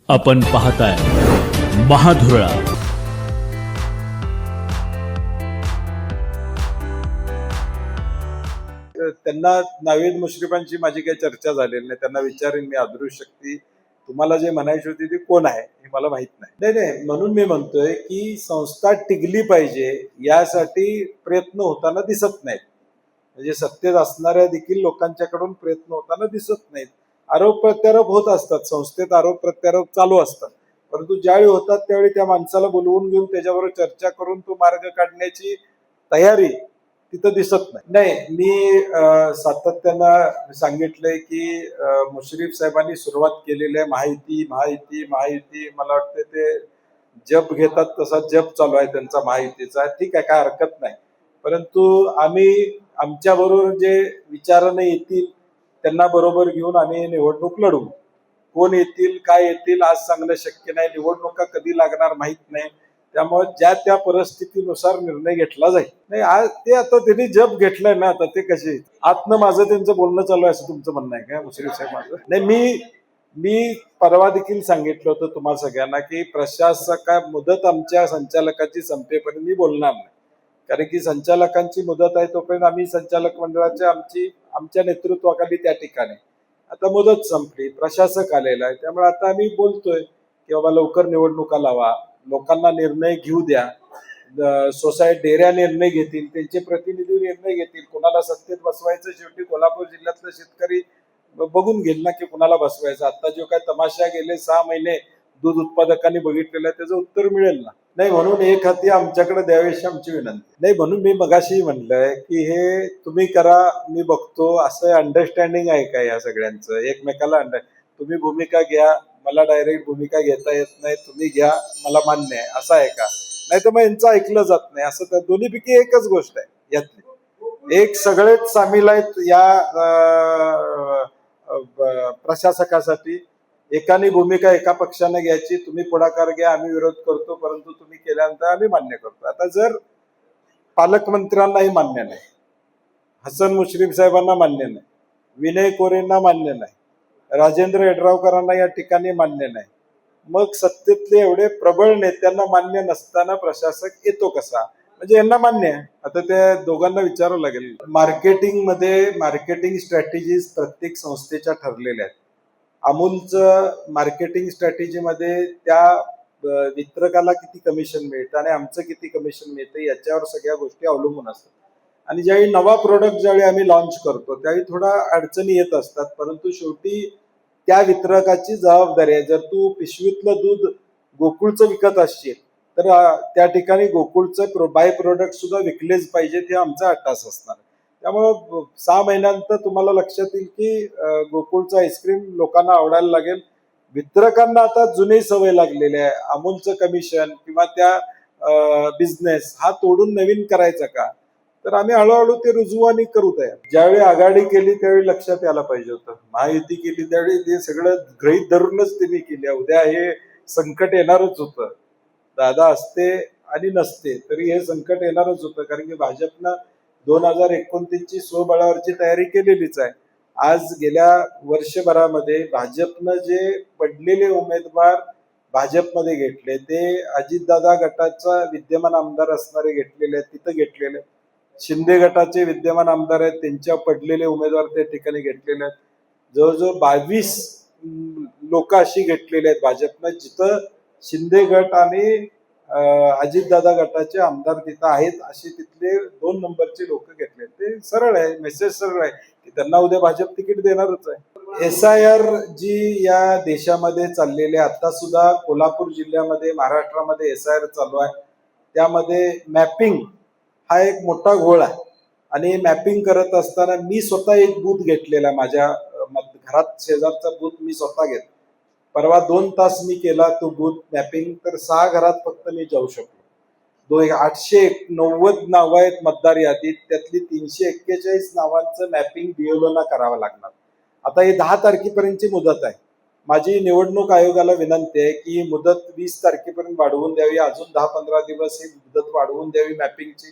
आपण पाहताय महाधुरळा. त्यांना नावेद मुश्रीफांची माझी काही चर्चा झालेली नाही. त्यांना विचारेन मी अदृश्य शक्ती तुम्हाला जे म्हणायची होती ती कोण आहे हे मला माहित नाही. नाही म्हणून मी म्हणतोय की संस्था टिकली पाहिजे यासाठी प्रयत्न होताना दिसत नाहीत. म्हणजे सत्तेत असणाऱ्या देखील लोकांच्याकडून प्रयत्न होताना दिसत नाहीत. आरोप प्रत्यारोप होत असतात, संस्थेत आरोप प्रत्यारोप चालू असतात, परंतु ज्यावेळी होतात त्यावेळी त्या माणसाला बोलवून घेऊन त्याच्याबरोबर चर्चा करून तो मार्ग काढण्याची तयारी तिथं दिसत नाही. नाही, मी सातत्यानं सांगितलंय की मुश्रीफ साहेबांनी सुरुवात केलेली आहे महायुती महायुती महायुती. मला वाटतं ते जप घेतात तसा जप चालू आहे त्यांचा महायुतीचा. ठीक आहे, काय हरकत नाही, परंतु आम्ही आमच्या बरोबर जे विचाराने येतील त्यांना बरोबर घेऊन आम्ही निवडणूक लढू. कोण येतील काय येतील आज सांगणं शक्य नाही. निवडणुका कधी लागणार माहित नाही. त्यामुळे ज्या त्या परिस्थितीनुसार निर्णय घेतला जाईल. नाही आज ते आता त्यांनी जप घेतलाय ना, आता ते कसे आतनं माझं त्यांचं बोलणं चालू आहे असं तुमचं म्हणणं आहे का मुश्रीफ साहेब? माझं नाही, मी परवा देखील सांगितलं होतं तुम्हाला सगळ्यांना की प्रशासक मुदत आमच्या संचालकाची संपेपर्यंत मी बोलणार नाही. कारण की संचालकांची मुदत आहे तोपर्यंत आम्ही संचालक मंडळाच्या आमच्या नेतृत्वाखाली त्या ठिकाणी. आता मुदत संपली, प्रशासक आलेला आहे, त्यामुळे आता आम्ही बोलतोय की बाबा लवकर निवडणुका लावा, लोकांना निर्णय घेऊ द्या. सोसायटी डेऱ्या निर्णय घेतील, त्यांचे प्रतिनिधी निर्णय घेतील. कोणाला सत्तेत बसवायचं शेवटी कोल्हापूर जिल्ह्यातलं शेतकरी बघून घेईल ना की कुणाला बसवायचं. आता जो काय तमाशा गेले 6 महिने दूध उत्पादकांनी बघितलेलं आहे त्याचं उत्तर मिळेल ना. नाही म्हणून एक हाती आमच्याकडे द्यावीशी आमची विनंती. नाही म्हणून मी मगाशी म्हणलंय की हे तुम्ही करा मी बघतो असं अंडरस्टँडिंग आहे का या सगळ्यांचं एकमेकाला? तुम्ही भूमिका घ्या, मला डायरेक्ट भूमिका घेता येत नाही, तुम्ही घ्या मला मान्य आहे असं आहे का? नाही तर मग यांचं ऐकलं जात नाही असं. तर दोन्हीपैकी एकच गोष्ट आहे यातली. एक सगळेच सामील आहेत या प्रशासकासाठी. एकाने भूमिका एका पक्षाने घ्यायची, तुम्ही पुढाकार घ्या आम्ही विरोध करतो, परंतु तुम्ही केल्यानंतर आम्ही मान्य करतो. आता जर पालकमंत्र्यांनाही मान्य नाही, हसन मुश्रीफ साहेबांना मान्य नाही, विनय कोरेंना मान्य नाही, राजेंद्र यड्रावकरांना या ठिकाणी मान्य नाही, मग सत्तेतले एवढे प्रबळ नेत्यांना मान्य नसताना प्रशासक येतो कसा? म्हणजे यांना मान्य आहे. आता त्या दोघांना विचारावं लागेल. मार्केटिंग स्ट्रॅटेजीज प्रत्येक संस्थेच्या ठरलेल्या आहेत. अमूलचं मार्केटिंग स्ट्रॅटेजीमध्ये त्या वितरकाला किती कमिशन मिळतं आणि आमचं किती कमिशन मिळतं याच्यावर सगळ्या गोष्टी अवलंबून असतात. आणि ज्यावेळी नवा प्रोडक्ट ज्यावेळी आम्ही लॉन्च करतो त्यावेळी थोडा अडचणी येत असतात, परंतु शेवटी त्या वितरकाची जबाबदारी आहे. जर तू पिशवीतलं दूध गोकुळचं विकत असशील तर त्या ठिकाणी गोकुळचं बाय प्रोडक्ट सुद्धा विकलेच पाहिजे, हे आमचा अट्टास असणार. त्यामुळं 6 महिन्यानंतर तुम्हाला लक्षात येईल की गोकुळचं आईस्क्रीम लोकांना आवडायला लागेल. वितरकांना आता जुनी सवय लागलेली आहे. अमूलचं कमिशन किंवा त्या बिझनेस हा तोडून नवीन करायचा का? तर आम्ही हळूहळू ते रुजवू आणि करू तयार. ज्यावेळी आघाडी केली त्यावेळी लक्षात यायला पाहिजे होतं. महायुती केली त्यावेळी ते सगळं गृहीत धरूनच त्यांनी केली. उद्या हे संकट येणारच होतं. दादा असते आणि नसते तरी हे संकट येणारच होतं, कारण की भाजपनं 2029 ची स्वबळावरची तयारी केलेलीच आहे. आज गेल्या वर्षभरामध्ये भाजपनं जे पडलेले उमेदवार भाजपमध्ये घेतले ते अजितदादा गटाचा विद्यमान आमदार असणारे घेतलेले आहेत, तिथं घेतलेले. शिंदे गटाचे विद्यमान आमदार आहेत त्यांच्या पडलेले उमेदवार त्या ठिकाणी घेतलेले आहेत. जवळजवळ 22 लोक अशी घेतलेले आहेत भाजपनं, जिथं शिंदे गट आणि अजितदादा गटाचे आमदार तिथं आहेत असे तिथले 2 नंबरचे लोक घेतले. ते सरळ आहे, मेसेज सरळ आहे की त्यांना उद्या भाजप तिकीट देणारच आहे. SIR जी या देशामध्ये चाललेले आता सुद्धा कोल्हापूर जिल्ह्यामध्ये महाराष्ट्रामध्ये SIR चालू आहे. त्यामध्ये मॅपिंग हा एक मोठा घोळ आहे आणि मॅपिंग करत असताना मी स्वतः एक बूथ घेतलेला, माझ्या घरात शेजारचा बूथ मी स्वतः घेतला. परवा 2 तास मी केला तो बूथ मॅपिंग, तर 6 घरात फक्त मी जाऊ शकलो. 890 नावं आहेत मतदार यादीत, त्यातली 341 नावांचं मॅपिंग BLOना करावं लागणार. आता हे 10 तारखेपर्यंतची मुदत आहे. माझी निवडणूक आयोगाला विनंती आहे की ही मुदत 20 तारखेपर्यंत वाढवून द्यावी, अजून 10-15 दिवस ही मुदत वाढवून द्यावी मॅपिंगची,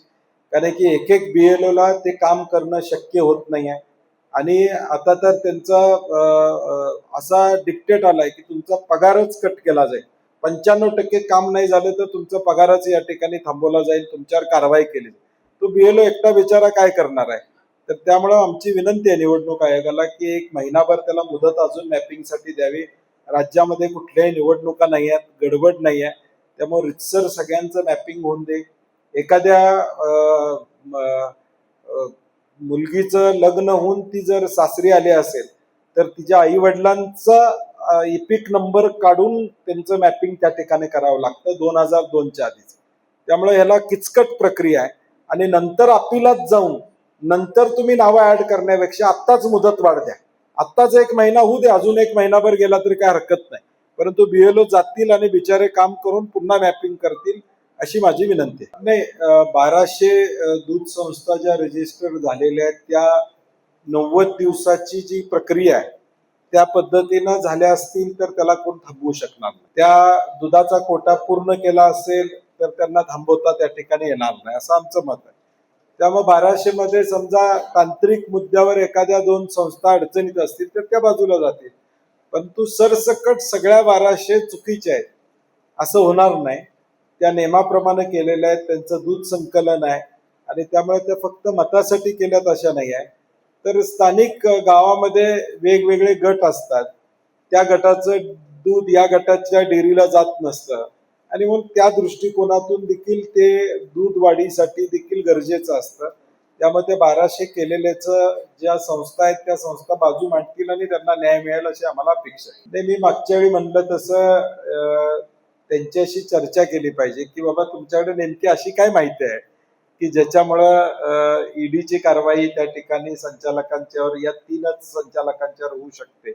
कारण की एक BLOला ते काम करणं शक्य होत नाही आहे. आणि आता तर त्यांचा असा डिक्टेट आलाय की तुमचा पगारच कट केला जाईल. 95% काम नाही झालं तर तुमचा पगारच या ठिकाणी थांबवला जाईल, तुमच्यावर कारवाई केली जाईल. तो बीएलओ एकटा बिचारा काय करणार आहे? तर त्यामुळं आमची विनंती आहे निवडणूक आयोगाला की 1 महिनाभर त्याला मुदत अजून मॅपिंगसाठी द्यावी. राज्यामध्ये कुठल्याही निवडणुका नाही आहेत, गडबड नाही आहे. त्यामुळे रितसर सगळ्यांचं मॅपिंग होऊन दे. एखाद्या मुलगीचं लग्न होऊन ती जर सासरी आली असेल तर तिच्या आई वडिलांचा इपिक नंबर काढून त्यांचं मॅपिंग त्या ठिकाणी करावं लागतं 2002च्या आधीच. त्यामुळे ह्याला किचकट प्रक्रिया आहे आणि नंतर अपिलात जाऊन नंतर तुम्ही नावं ऍड करण्यापेक्षा आत्ताच मुदत वाढ द्या. आत्ताच 1 महिना होऊ दे, अजून 1 महिनाभर गेला तरी काय हरकत नाही. परंतु बीएलओ जातील आणि बिचारे काम करून पुन्हा मॅपिंग करतील अशी माझी विनंती आहे. नाही, 1200 दूध संस्था ज्या रजिस्टर झालेल्या आहेत त्या 90 दिवसाची जी प्रक्रिया आहे त्या पद्धतीनं झाल्या असतील तर त्याला कोण थांबवू शकणार नाही. त्या दुधाचा कोटा पूर्ण केला असेल तर त्यांना थांबवता त्या ठिकाणी येणार नाही असं आमचं मत आहे. त्यामुळे 1200 मध्ये समजा तांत्रिक मुद्द्यावर एखाद्या 2 संस्था अडचणीत असतील तर त्या बाजूला जातील. परंतु सरसकट सगळ्या 1200 चुकीच्या आहेत असं होणार नाही. त्या नियमाप्रमाणे केलेल्या आहेत, त्यांचं दूध संकलन आहे आणि त्यामुळे त्या फक्त मतासाठी केल्यात अशा नाही आहे. तर स्थानिक गावामध्ये वेगवेगळे गट असतात, त्या गटाचं दूध या गटाच्या डेअरीला जात नसतं आणि मग त्या दृष्टिकोनातून देखील ते दूध वाढीसाठी देखील गरजेचं असतं. त्यामध्ये 1200 केलेल्याच ज्या संस्था आहेत त्या संस्था बाजू मांडतील आणि त्यांना न्याय मिळेल अशी आम्हाला अपेक्षा आहे. मी मागच्या वेळी म्हणलं तसं त्यांच्याशी चर्चा केली पाहिजे की बाबा तुमच्याकडे नेमकी अशी काय माहिती आहे की ज्याच्यामुळं ईडीची कारवाई त्या ठिकाणी संचालकांच्यावर या 3च संचालकांच्यावर होऊ शकते.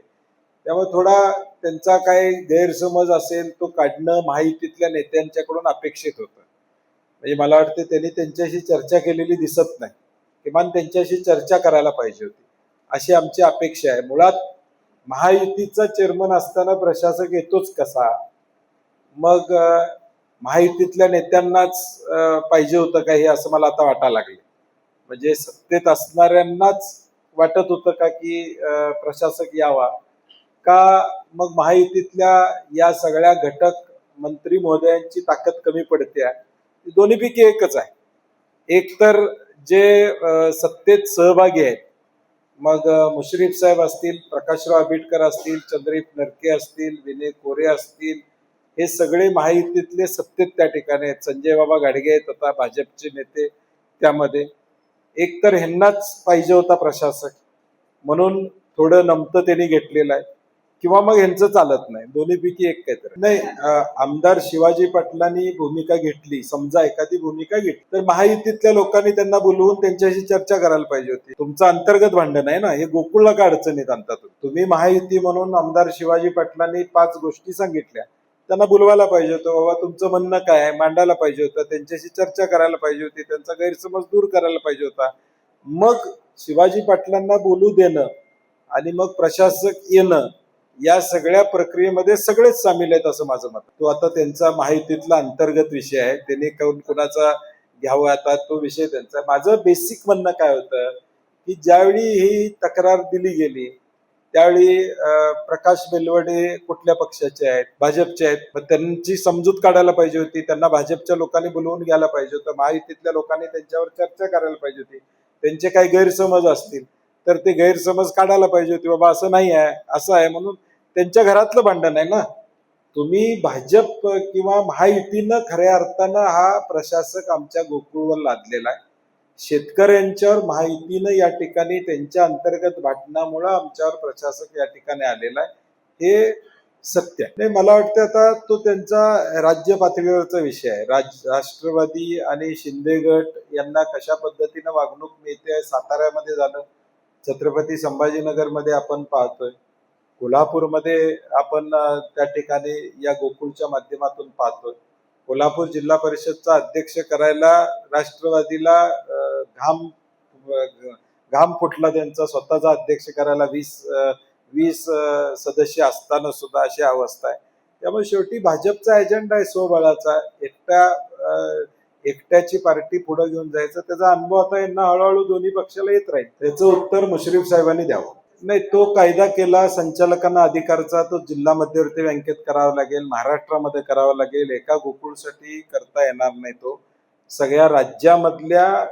त्यामुळे थोडा त्यांचा काय गैरसमज असेल तो काढणं महायुतीतल्या नेत्यांच्याकडून अपेक्षित होतं. म्हणजे मला वाटतं त्यांनी त्यांच्याशी चर्चा केलेली दिसत नाही. किमान त्यांच्याशी चर्चा करायला पाहिजे होती अशी आमची अपेक्षा आहे. मुळात महायुतीचा चेअरमन असताना प्रशासक येतोच कसा? मग महायुतीतल्या नेत्यांनाच पाहिजे होतं का हे असं मला आता वाटायला लागले. म्हणजे सत्तेत असणाऱ्यांनाच वाटत होतं का की प्रशासक यावा का मग महायुतीतल्या या सगळ्या घटक मंत्री महोदयांची ताकद कमी पडते? दोन्हीपैकी एकच आहे. एक तर जे सत्तेत सहभागी आहेत, मग मुश्रीफ साहेब असतील, प्रकाशराव आंबेडकर असतील, चंद्रदीप नरके असतील, विनय कोरे असतील, हे सगळे महायुतीतले सत्तेत त्या ठिकाणी आहेत. संजय बाबा गाडगे आहेत आता भाजपचे नेते त्यामध्ये. एक तर ह्यांनाच पाहिजे होता प्रशासक म्हणून थोडं नमतं त्यांनी घेतलेलं आहे किंवा मग ह्यांचं चालत नाही. दोन्हीपैकी एक काहीतरी नाही. आमदार शिवाजी पाटलांनी भूमिका घेतली, समजा एखादी भूमिका घेतली तर महायुतीतल्या लोकांनी त्यांना बोलवून त्यांच्याशी चर्चा करायला पाहिजे होती. तुमचं अंतर्गत भांडण आहे ना, हे गोकुळला का अडचणीत आणतात? तुम्ही महायुती म्हणून आमदार शिवाजी पाटलांनी 5 गोष्टी सांगितल्या, त्यांना बोलवायला पाहिजे होतं. बाबा तुमचं म्हणणं काय आहे मांडायला पाहिजे होतं, त्यांच्याशी चर्चा करायला पाहिजे होती, त्यांचा गैरसमज दूर करायला पाहिजे होता. मग शिवाजी पाटलांना बोलू देणं आणि मग प्रशासक येणं या सगळ्या प्रक्रियेमध्ये सगळेच सामील आहेत असं माझं मत. तो आता त्यांचा महायुतीतला अंतर्गत विषय आहे, त्यांनी कुणाचा घ्यावा आता तो विषय त्यांचा. माझं बेसिक म्हणणं काय होतं की ज्यावेळी ही तक्रार दिली गेली त्यावेळी प्रकाश बेलवडे कुठल्या पक्षाचे आहेत? भाजपचे आहेत. मग त्यांची समजूत काढायला पाहिजे होती, त्यांना भाजपच्या लोकांनी बोलवून घ्यायला पाहिजे होतं, महायुतीतल्या लोकांनी त्यांच्यावर चर्चा करायला पाहिजे होती. त्यांचे काही गैरसमज असतील तर ते गैरसमज काढायला पाहिजे होते. बाबा असं नाही आहे, असं आहे, म्हणून त्यांच्या घरातलं भांडण आहे ना. तुम्ही भाजप किंवा महायुतीनं खऱ्या अर्थानं हा प्रशासक आमच्या गोकुळवर लादलेला आहे. शेतकऱ्यांच्यावर महायुतीनं या ठिकाणी त्यांच्या अंतर्गत भांडणामुळे आमच्यावर प्रशासक या ठिकाणी आलेला आहे, हे सत्य आहे. नाही, मला वाटतं आता तो त्यांचा राज्य पातळीवरचा विषय आहे. राष्ट्रवादी आणि शिंदे गट यांना कशा पद्धतीनं वागणूक मिळते, साताऱ्यामध्ये झालं, छत्रपती संभाजीनगरमध्ये आपण पाहतोय, कोल्हापूरमध्ये आपण त्या ठिकाणी या गोकुळच्या माध्यमातून पाहतोय. कोल्हापूर जिल्हा परिषदचा अध्यक्ष करायला राष्ट्रवादीला घाम फुटला त्यांचा. स्वतःचा अध्यक्ष करायला 20 सदस्य असताना सुद्धा अशी अवस्था आहे. त्यामुळे शेवटी भाजपचा एजेंडा आहे स्वबळाचा. एकट्या एकट्याची पार्टी पुढे घेऊन जायचं, त्याचा अनुभव आता यांना हळूहळू दोन्ही पक्षाला येत राहील. त्याचं उत्तर मुश्रीफ साहेबांनी द्यावं. नाही, तो कायदा केला संचालकांना अधिकारचा, तो जिल्हा मध्यवर्ती बँकेत करावा लागेल, महाराष्ट्रामध्ये करावा लागेल. एका गोकुळसाठी करता येणार नाही, तो सगळ्या राज्यामधल्या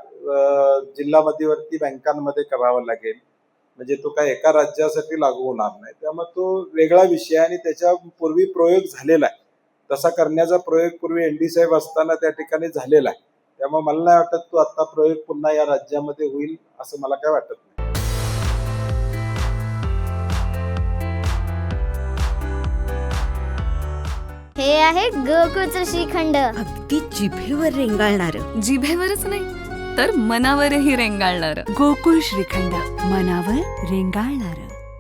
जिल्हा मध्यवर्ती बँकांमध्ये करावा लागेल. म्हणजे तो काय एका राज्यासाठी लागू होणार नाही. त्यामुळे तो वेगळा विषय आणि त्याच्या पूर्वी प्रयोग झालेला आहे. तसा करण्याचा प्रयोग पूर्वी एनडी साहेब असताना त्या ठिकाणी झालेला आहे. त्यामुळे मला नाही वाटत तो आता प्रयोग पुन्हा या राज्यामध्ये होईल असं मला काय वाटत नाही. हे आहे गोकुळचं श्रीखंड. अगदी जिभेवर रेंगाळणार. जिभेवरच नाही तर मनावरही रेंगाळणार. गोकुळ श्रीखंड, मनावर रेंगाळणार.